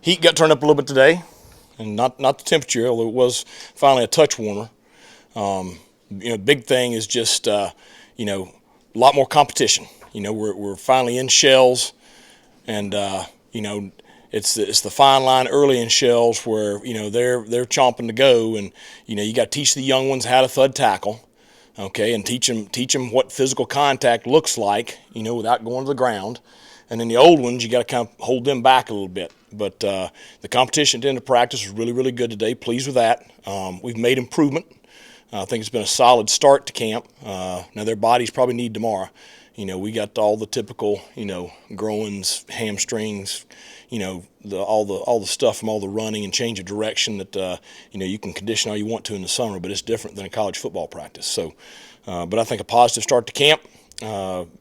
Heat got turned up a little bit today, and not the temperature, although it was finally a touch warmer. Big thing is just a lot more competition. We're finally in shells, and it's the fine line early in shells where they're chomping to go, and you got to teach the young ones how to thud tackle, okay, and teach them what physical contact looks like, without going to the ground. And then the old ones, you got to kind of hold them back a little bit. But the competition at the end of practice was really, really good today. Pleased with that. We've made improvement. I think it's been a solid start to camp. Now their bodies probably need tomorrow. We got all the typical, groins, hamstrings, all the stuff from all the running and change of direction that you can condition all you want to in the summer, but it's different than a college football practice. So, but I think a positive start to camp.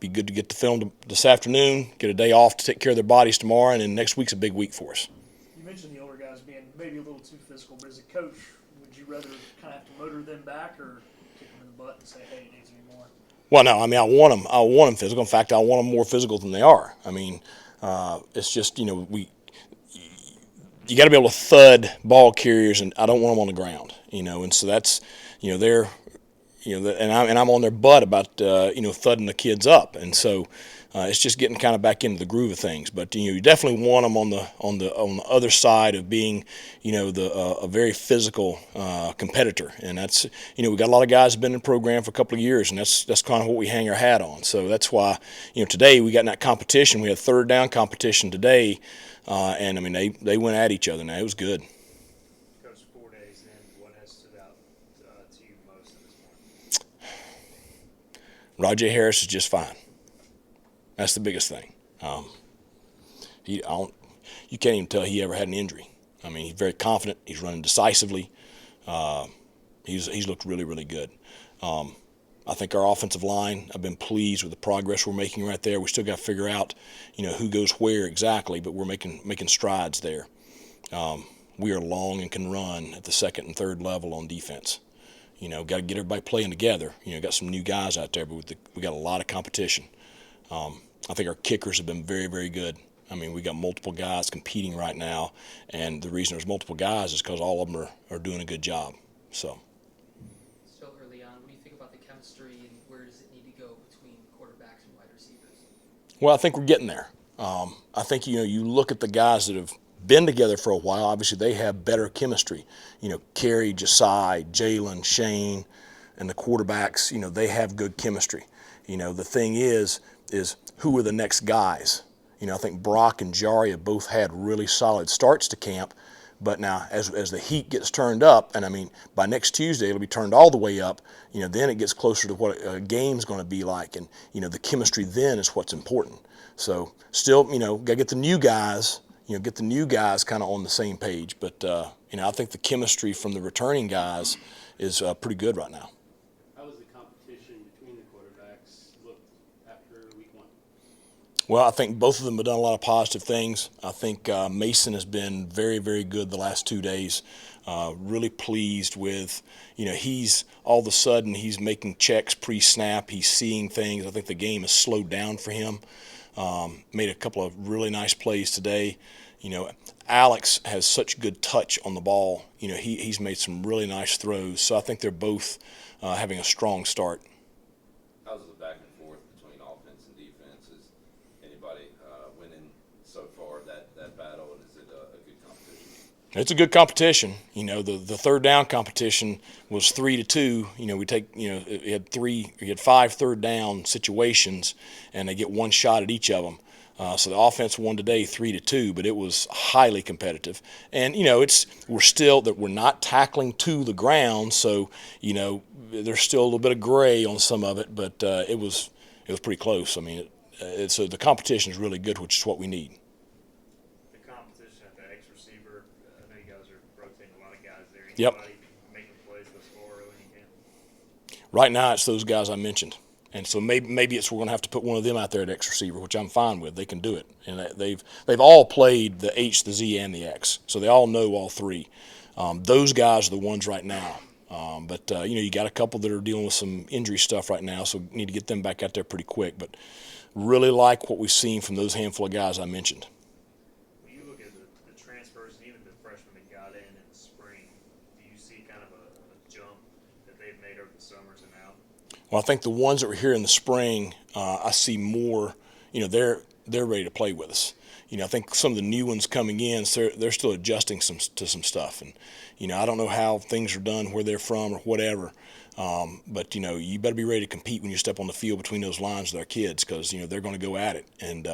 Be good to get the film this afternoon, get a day off to take care of their bodies tomorrow, and then next week's a big week for us. You mentioned the older guys being maybe a little too physical, but as a coach, would you rather kind of have to motor them back or kick them in the butt and say, hey, it needs to be more? Well, no, I mean, I want them physical. In fact, I want them more physical than they are. I mean, it's just, you got to be able to thud ball carriers, and I don't want them on the ground, and so that's, they're, and I'm on their butt about thudding the kids up, and so it's just getting kind of back into the groove of things. But you definitely want them on the other side of being a very physical competitor, and that's we got a lot of guys who've been in the program for a couple of years, and that's kind of what we hang our hat on. So that's why today we got in that competition. We had third down competition today, and I mean they went at each other. Now it was good. Coach, 4 days in, what has stood out to you most at this point? Rajay Harris is just fine. That's the biggest thing. You can't even tell he ever had an injury. I mean, he's very confident. He's running decisively. He's looked really, really good. I think our offensive line, I've been pleased with the progress we're making right there. We still got to figure out, who goes where exactly, but we're making strides there. We are long and can run at the second and third level on defense. Got to get everybody playing together. Got some new guys out there, but we got a lot of competition. I think our kickers have been very, very good. I mean, we got multiple guys competing right now, and the reason there's multiple guys is because all of them are doing a good job. So. Still early on, what do you think about the chemistry, and where does it need to go between quarterbacks and wide receivers? Well, I think we're getting there. I think you look at the guys that have been together for a while. Obviously, they have better chemistry. Kerry, Josiah, Jalen, Shane, and the quarterbacks. They have good chemistry. The thing is who are the next guys? I think Brock and Jari have both had really solid starts to camp, but now as the heat gets turned up, and I mean by next Tuesday it'll be turned all the way up, then it gets closer to what a game's going to be like, and the chemistry then is what's important. So still, got to get the new guys, kind of on the same page, but I think the chemistry from the returning guys is pretty good right now. Well, I think both of them have done a lot of positive things. I think Mason has been very, very good the last 2 days. Really pleased with, he's all of a sudden he's making checks pre-snap. He's seeing things. I think the game has slowed down for him. Made a couple of really nice plays today. Alex has such good touch on the ball. He's made some really nice throws. So I think they're both having a strong start. How's the back and forth between offense and defense? Is anybody winning so far that battle, and is it a good competition? It's a good competition. The third down competition was 3-2. We had 5 third down situations, and they get one shot at each of them. So the offense won today 3-2, but it was highly competitive. And we're not tackling to the ground, so there's still a little bit of gray on some of it, but it was pretty close. I mean, so the competition is really good, which is what we need. The competition at the X receiver, I know you guys are rotating a lot of guys there. Yep. Anybody making plays thus far early in camp? Right now, it's those guys I mentioned. And so maybe we're going to have to put one of them out there at X receiver, which I'm fine with. They can do it, and they've all played the H, the Z, and the X, so they all know all three. Those guys are the ones right now. But you got a couple that are dealing with some injury stuff right now, so need to get them back out there pretty quick. But really like what we've seen from those handful of guys I mentioned. When you look at the transfers and even the freshmen that got in the spring, do you see kind of a jump that they've made over the summers and now? Well, I think the ones that were here in the spring, I see more. They're ready to play with us. I think some of the new ones coming in, so they're still adjusting to some stuff, and I don't know how things are done, where they're from or whatever. But you better be ready to compete when you step on the field between those lines with our kids, because they're going to go at it, and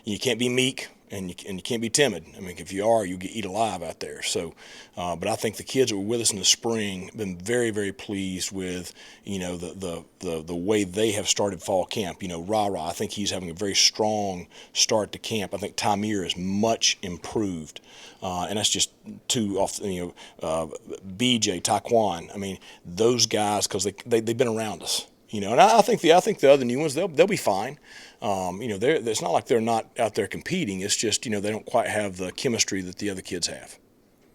you can't be meek. And you can't be timid. I mean, if you are, you get eat alive out there. So, but I think the kids that were with us in the spring have been very, very pleased with, the way they have started fall camp. Rara, I think he's having a very strong start to camp. I think Tamir is much improved, and that's just two off. BJ, Taquan. I mean, those guys, because they've been around us. And I think the other new ones, they'll be fine. It's not like they're not out there competing. It's just they don't quite have the chemistry that the other kids have.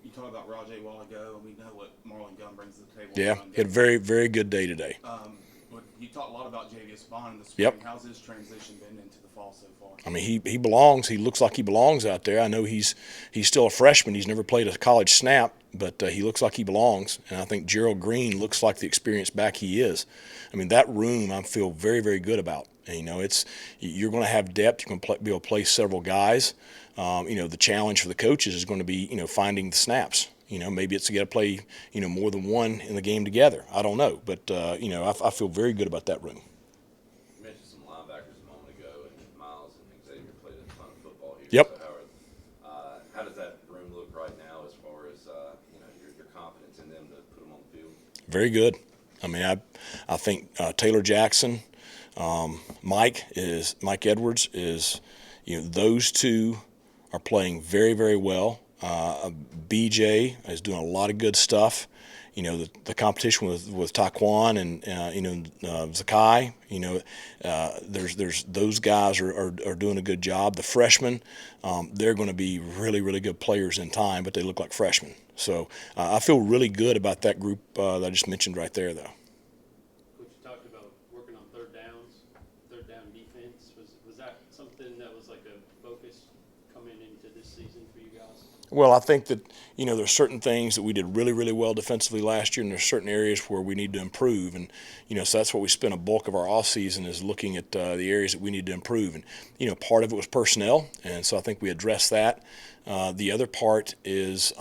You talked about Rajay a while ago, and we know what Marlon Gunn brings to the table. Yeah, he had a very, very good day today. But you talked a lot about Javius Bond in the spring. Yep. How's his transition been into the fall so far? I mean, he belongs. He looks like he belongs out there. I know he's still a freshman. He's never played a college snap, but he looks like he belongs. And I think Gerald Green looks like the experienced back he is. I mean, that room I feel very, very good about. And, you're going to have depth. You're going to be able to play several guys. The challenge for the coaches is going to be, finding the snaps. Maybe it's got to play, more than one in the game together. I don't know. But, I feel very good about that room. You mentioned some linebackers a moment ago, and Miles and Xavier played a ton of football here. Yep. So how does that room look right now as far as, your confidence in them to put them on the field? Very good. I mean, I think Taylor Jackson, Mike Edwards is, those two are playing very, very well. BJ is doing a lot of good stuff. The competition with Taquan and Zakai. There's those guys are doing a good job. The freshmen, they're going to be really, really good players in time, but they look like freshmen. So I feel really good about that group that I just mentioned right there, though. Coach, you talked about working on third down defense. Was that something that was like a focus coming into this season for you guys? Well, I think that, there's certain things that we did really, really well defensively last year, and there's certain areas where we need to improve. And, so that's what we spent a bulk of our offseason is looking at the areas that we need to improve. And, part of it was personnel, and so I think we addressed that. The other part is,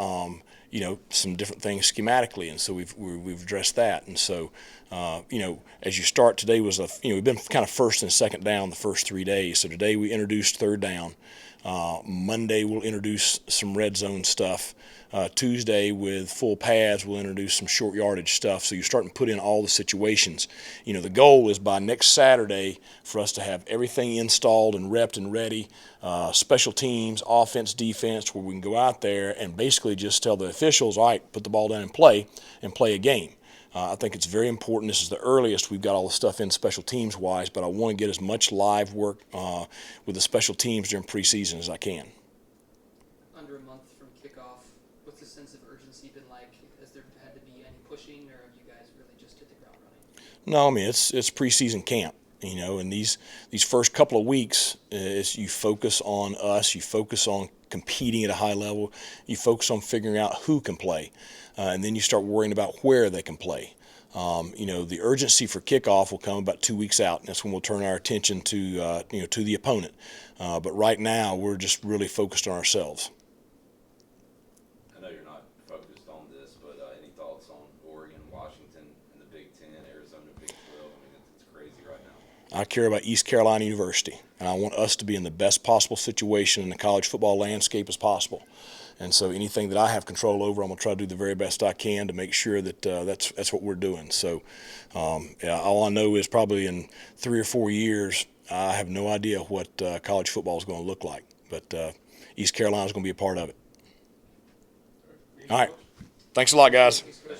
some different things schematically, and so we've addressed that. And so, as you start, today was we've been kind of first and second down the first 3 days. So today we introduced third down. Monday we'll introduce some red zone stuff. Tuesday with full pads we'll introduce some short yardage stuff. So you're starting to put in all the situations. The goal is by next Saturday for us to have everything installed and repped and ready. Special teams, offense, defense, where we can go out there and basically just tell the officials, all right, put the ball down and play a game. I think it's very important. This is the earliest we've got all the stuff in special teams wise, but I want to get as much live work with the special teams during preseason as I can. Under a month from kickoff, what's the sense of urgency been like? Has there had to be any pushing, or have you guys really just hit the ground running? No, I mean it's preseason camp. And these first couple of weeks, is you focus on us, you focus on competing at a high level, you focus on figuring out who can play, and then you start worrying about where they can play. The urgency for kickoff will come about 2 weeks out, and that's when we'll turn our attention to to the opponent. But right now, we're just really focused on ourselves. I know you're not focused on this, but any thoughts on Oregon, Washington, and the Big Ten, Arizona, Big 12? I mean, it's crazy right now. I care about East Carolina University, and I want us to be in the best possible situation in the college football landscape as possible. And so anything that I have control over, I'm going to try to do the very best I can to make sure that that's what we're doing. So all I know is probably in 3 or 4 years, I have no idea what college football is going to look like. But East Carolina is going to be a part of it. All right. Thanks a lot, guys. Thanks, Coach.